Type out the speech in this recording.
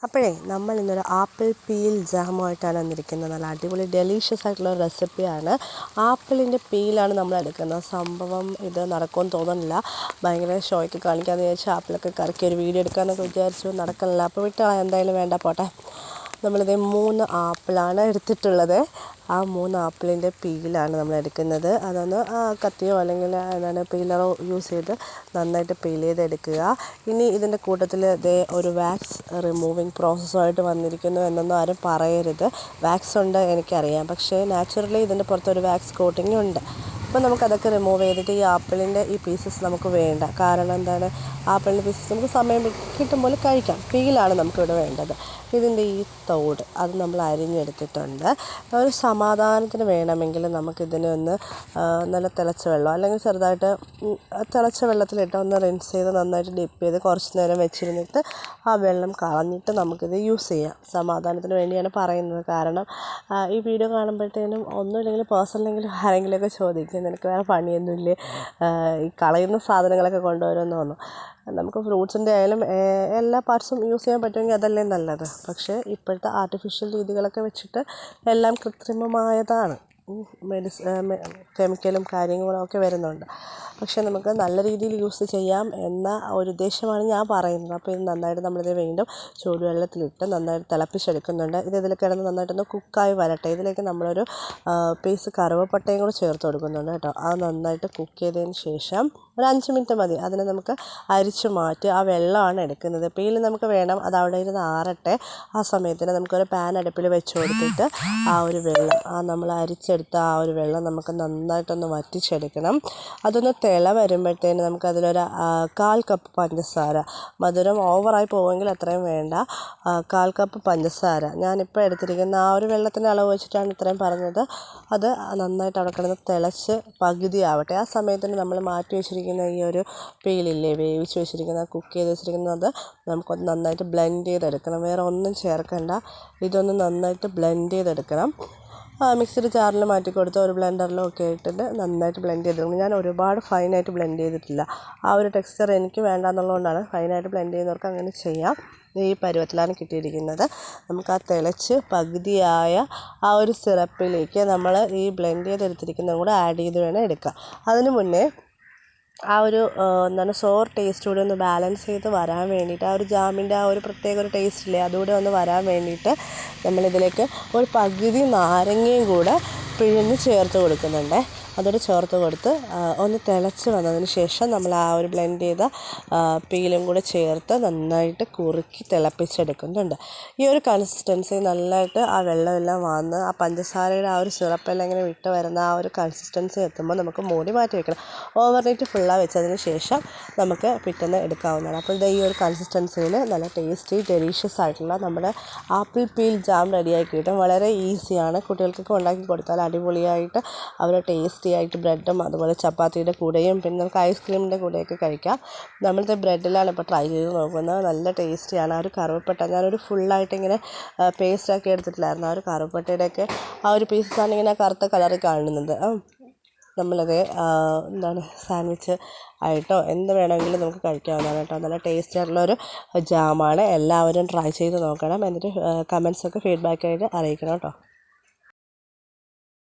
അപ്പോഴേ നമ്മൾ ഇന്നൊരു ആപ്പിൾ പീൽ ജാമുമായിട്ടാണ് വന്നിരിക്കുന്നത്. നല്ല അടിപൊളി ഡെലീഷ്യസ് ആയിട്ടുള്ള റെസിപ്പിയാണ്. ആപ്പിളിൻ്റെ പീലാണ് നമ്മൾ എടുക്കുന്നത്. സംഭവം ഇത് നടക്കുമെന്ന് തോന്നുന്നില്ല. ഭയങ്കര ഷോയ്ക്ക് കാണിക്കാമെന്ന് വിചാരിച്ചു ആപ്പിളൊക്കെ കറക്കി ഒരു വീഡിയോ എടുക്കാമെന്നൊക്കെ വിചാരിച്ചു. നടക്കുന്നില്ല. അപ്പോൾ വിട്ടാൽ എന്തായാലും വേണ്ട, പോട്ടെ. നമ്മളിത് 3 ആപ്പിളാണ് എടുത്തിട്ടുള്ളത്. ആ 3 ആപ്പിളിൻ്റെ പീലാണ് നമ്മൾ എടുക്കുന്നത്. അതൊന്ന് കത്തിയോ അല്ലെങ്കിൽ പീലറോ യൂസ് ചെയ്ത് നന്നായിട്ട് പീൽ ചെയ്തെടുക്കുക. ഇനി ഇതിൻ്റെ കൂട്ടത്തിൽ ഒരു വാക്സ് റിമൂവിങ് പ്രോസസ്സുമായിട്ട് വന്നിരിക്കുന്നു എന്നൊന്നും ആരും പറയരുത്. വാക്സ് ഉണ്ട് എനിക്കറിയാം, പക്ഷേ നാച്ചുറലി ഇതിൻ്റെ പുറത്തൊരു വാക്സ് കോട്ടിങ് ഉണ്ട്. അപ്പോൾ നമുക്കതൊക്കെ റിമൂവ് ചെയ്തിട്ട് ഈ ആപ്പിളിൻ്റെ ഈ പീസസ് നമുക്ക് വേണ്ട. കാരണം എന്താണ്, ആപ്പിളിൻ്റെ പീസസ് നമുക്ക് സമയം കിട്ടുമ്പോൾ കഴിക്കാം. പീലാണ് നമുക്കിവിടെ വേണ്ടത്. ഇതിൻ്റെ ഈ തോട് അത് നമ്മൾ അരിഞ്ഞെടുത്തിട്ടുണ്ട്. ഒരു സമാധാനത്തിന് വേണമെങ്കിൽ നമുക്കിതിനെ ഒന്ന് നല്ല തിളച്ച വെള്ളം അല്ലെങ്കിൽ ചെറുതായിട്ട് തിളച്ച വെള്ളത്തിലിട്ട് ഒന്ന് റിൻസ് ചെയ്ത് നന്നായിട്ട് ഡിപ്പ് ചെയ്ത് കുറച്ച് നേരം വെച്ചിരുന്നിട്ട് ആ വെള്ളം കളഞ്ഞിട്ട് നമുക്കിത് യൂസ് ചെയ്യാം. സമാധാനത്തിന് വേണ്ടിയാണ് പറയുന്നത്. കാരണം ഈ വീഡിയോ കാണുമ്പോഴത്തേനും ഒന്നുമില്ലെങ്കിൽ പേഴ്സണലെങ്കിലും ആരെങ്കിലുമൊക്കെ ചോദിക്കും, നിനക്ക് വേറെ പണിയൊന്നുമില്ലേ, ഈ കളയുന്ന സാധനങ്ങളൊക്കെ കൊണ്ടുവരുമെന്ന് തോന്നും. നമുക്ക് ഫ്രൂട്ട്സിൻ്റെ ആയാലും എല്ലാ പാർട്സും യൂസ് ചെയ്യാൻ പറ്റുമെങ്കിൽ അതല്ലേ നല്ലത്. പക്ഷേ ഇപ്പോഴത്തെ ആർട്ടിഫിഷ്യൽ രീതികളൊക്കെ വെച്ചിട്ട് എല്ലാം കൃത്രിമമായതാണ്. കെമിക്കലും കാര്യങ്ങളും ഒക്കെ വരുന്നുണ്ട്. പക്ഷേ നമുക്ക് നല്ല രീതിയിൽ യൂസ് ചെയ്യാം എന്ന ഒരു ഉദ്ദേശമാണ് ഞാൻ പറയുന്നത്. അപ്പോൾ ഇത് നന്നായിട്ട് നമ്മളിത് വീണ്ടും ചൂടുവെള്ളത്തിലിട്ട് നന്നായിട്ട് തിളപ്പിച്ചെടുക്കുന്നുണ്ട്. ഇതിൽ കിടന്ന് നന്നായിട്ടൊന്ന് കുക്കായി വരട്ടെ. ഇതിലേക്ക് നമ്മളൊരു പീസ് കറുവപ്പട്ടയും കൂടെ ചേർത്ത് കൊടുക്കുന്നുണ്ട് കേട്ടോ. അത് നന്നായിട്ട് കുക്ക് ചെയ്തതിന് ശേഷം ഒരു 5 മിനിറ്റ് മതി. അതിനെ നമുക്ക് അരിച്ചു മാറ്റി ആ വെള്ളമാണ് എടുക്കുന്നത്. പീൽ നമുക്ക് വേണം, അത് അവിടെ ഇരുന്ന് ആറട്ടെ. ആ സമയത്തിന് നമുക്കൊരു പാൻ അടുപ്പിൽ വെച്ച് കൊടുത്തിട്ട് ആ ഒരു വെള്ളം നമ്മൾ അരിച്ചെടുത്ത ആ ഒരു വെള്ളം നമുക്ക് നന്നായിട്ടൊന്ന് വറ്റിച്ചെടുക്കണം. അതൊന്ന് തിള വരുമ്പോഴത്തേന് നമുക്കതിലൊരു 1/4 കപ്പ് പഞ്ചസാര, മധുരം ഓവറായി പോവുമെങ്കിൽ അത്രയും വേണ്ട, 1/4 കപ്പ് പഞ്ചസാര. ഞാനിപ്പോൾ എടുത്തിരിക്കുന്ന ആ ഒരു വെള്ളത്തിൻ്റെ അളവ് വെച്ചിട്ടാണ് ഇത്രയും പറഞ്ഞത്. അത് നന്നായിട്ട് അവിടെ കിടന്ന് തിളച്ച് പകുതിയാവട്ടെ. ആ സമയത്തിന് നമ്മൾ മാറ്റി വെച്ചിരിക്കുന്ന ഈ ഒരു പീലില്ലേ, വേവിച്ച് വെച്ചിരിക്കുന്ന കുക്ക് ചെയ്ത് വെച്ചിരിക്കുന്നത് നമുക്കൊന്ന് നന്നായിട്ട് ബ്ലെൻഡ് ചെയ്തെടുക്കണം. വേറെ ഒന്നും ചേർക്കണ്ട. ഇതൊന്ന് നന്നായിട്ട് ബ്ലെൻഡ് ചെയ്തെടുക്കണം. മിക്സിയുടെ ജാറിൽ മാറ്റി കൊടുത്ത് ഒരു ബ്ലെൻഡറിലും ഒക്കെ ഇട്ടിട്ട് നന്നായിട്ട് ബ്ലെൻഡ് ചെയ്തെടുക്കണം. ഞാൻ ഒരുപാട് ഫൈനായിട്ട് ബ്ലെൻഡ് ചെയ്തിട്ടില്ല. ആ ഒരു ടെക്സ്ചർ എനിക്ക് വേണ്ടാന്നുള്ളതുകൊണ്ടാണ്. ഫൈനായിട്ട് ബ്ലെൻഡ് ചെയ്യുന്നവർക്ക് അങ്ങനെ ചെയ്യാം. ഈ പരുവത്തിലാണ് കിട്ടിയിരിക്കുന്നത്. നമുക്ക് ആ തിളച്ച് പകുതിയായ ആ ഒരു സിറപ്പിലേക്ക് നമ്മൾ ഈ ബ്ലെൻഡ് ചെയ്തെടുത്തിരിക്കുന്നതും കൂടെ ആഡ് ചെയ്ത് വേണം എടുക്കാം. അതിന് മുന്നേ ആ ഒരു സോർ ടേസ്റ്റ് കൂടി ഒന്ന് ബാലൻസ് ചെയ്ത് വരാൻ വേണ്ടിയിട്ട്, ആ ഒരു ജാമിൻ്റെ ആ ഒരു പ്രത്യേക ഒരു ടേസ്റ്റ് ഇല്ലേ, അതുകൂടെ ഒന്ന് വരാൻ വേണ്ടിയിട്ട് നമ്മളിതിലേക്ക് ഒരു പകുതി നാരങ്ങയും കൂടെ പിഴിഞ്ഞ് ചേർത്ത് കൊടുക്കുന്നുണ്ട്. അതോടെ ചേർത്ത് കൊടുത്ത് ഒന്ന് തിളച്ച് വന്നതിന് ശേഷം നമ്മൾ ആ ഒരു ബ്ലെൻഡ് ചെയ്ത പീലും കൂടെ ചേർത്ത് നന്നായിട്ട് കുറുക്കി തിളപ്പിച്ചെടുക്കുന്നുണ്ട്. ഈ ഒരു കൺസിസ്റ്റൻസി നല്ലതായിട്ട് ആ വെള്ളമെല്ലാം വന്ന് ആ പഞ്ചസാരയുടെ ആ ഒരു സിറപ്പെല്ലാം ഇങ്ങനെ വിട്ട് വരുന്ന ആ ഒരു കൺസിസ്റ്റൻസി എത്തുമ്പോൾ നമുക്ക് മൂടി മാറ്റി വെക്കണം. ഓവർനൈറ്റ് ഫുള്ളാக വെച്ചതിന് ശേഷം നമുക്ക് പിറ്റേന്ന് എടുക്കാവുന്നതാണ്. അപ്പോൾ ഈ ഒരു കൺസിസ്റ്റൻസിയിൽ നല്ല ടേസ്റ്റി ഡെലീഷ്യസ് ആയിട്ടുള്ള നമ്മുടെ ആപ്പിൾ പീൽ ജാം റെഡിയാക്കി കിട്ടും. വളരെ ഈസിയാണ്. കുട്ടികൾക്കൊക്കെ ഉണ്ടാക്കി കൊടുത്താൽ അടിപൊളിയായിട്ട് അവർ ടേസ്റ്റി ആയിട്ട് ബ്രെഡും അതുപോലെ ചപ്പാത്തിയുടെ കൂടെയും പിന്നെ നമുക്ക് ഐസ്ക്രീമിൻ്റെ കൂടെയൊക്കെ കഴിക്കാം. നമ്മളിത് ബ്രെഡിലാണ് ഇപ്പോൾ ട്രൈ ചെയ്ത് നോക്കുന്നത്. നല്ല ടേസ്റ്റിയാണ്. ആ ഒരു കറുവപ്പട്ട ഞാനൊരു ഫുള്ളായിട്ട് ഇങ്ങനെ പേസ്റ്റാക്കി എടുത്തിട്ടില്ലായിരുന്നു. ആ ഒരു കറുവപ്പട്ടയുടെയൊക്കെ ആ ഒരു പീസസാണ് ഇങ്ങനെ കറുത്ത കളറിൽ കാണുന്നത്. നമ്മളത് സാൻഡ്വിച്ച് ആയിട്ടോ എന്ത് വേണമെങ്കിലും നമുക്ക് കഴിക്കാവുന്നതാണ് കേട്ടോ. നല്ല ടേസ്റ്റി ആയിട്ടുള്ളൊരു ജാമാണ്. എല്ലാവരും ട്രൈ ചെയ്ത് നോക്കണം. എന്നിട്ട് കമൻസൊക്കെ ഫീഡ്ബാക്കായിട്ട് അറിയിക്കണം കേട്ടോ.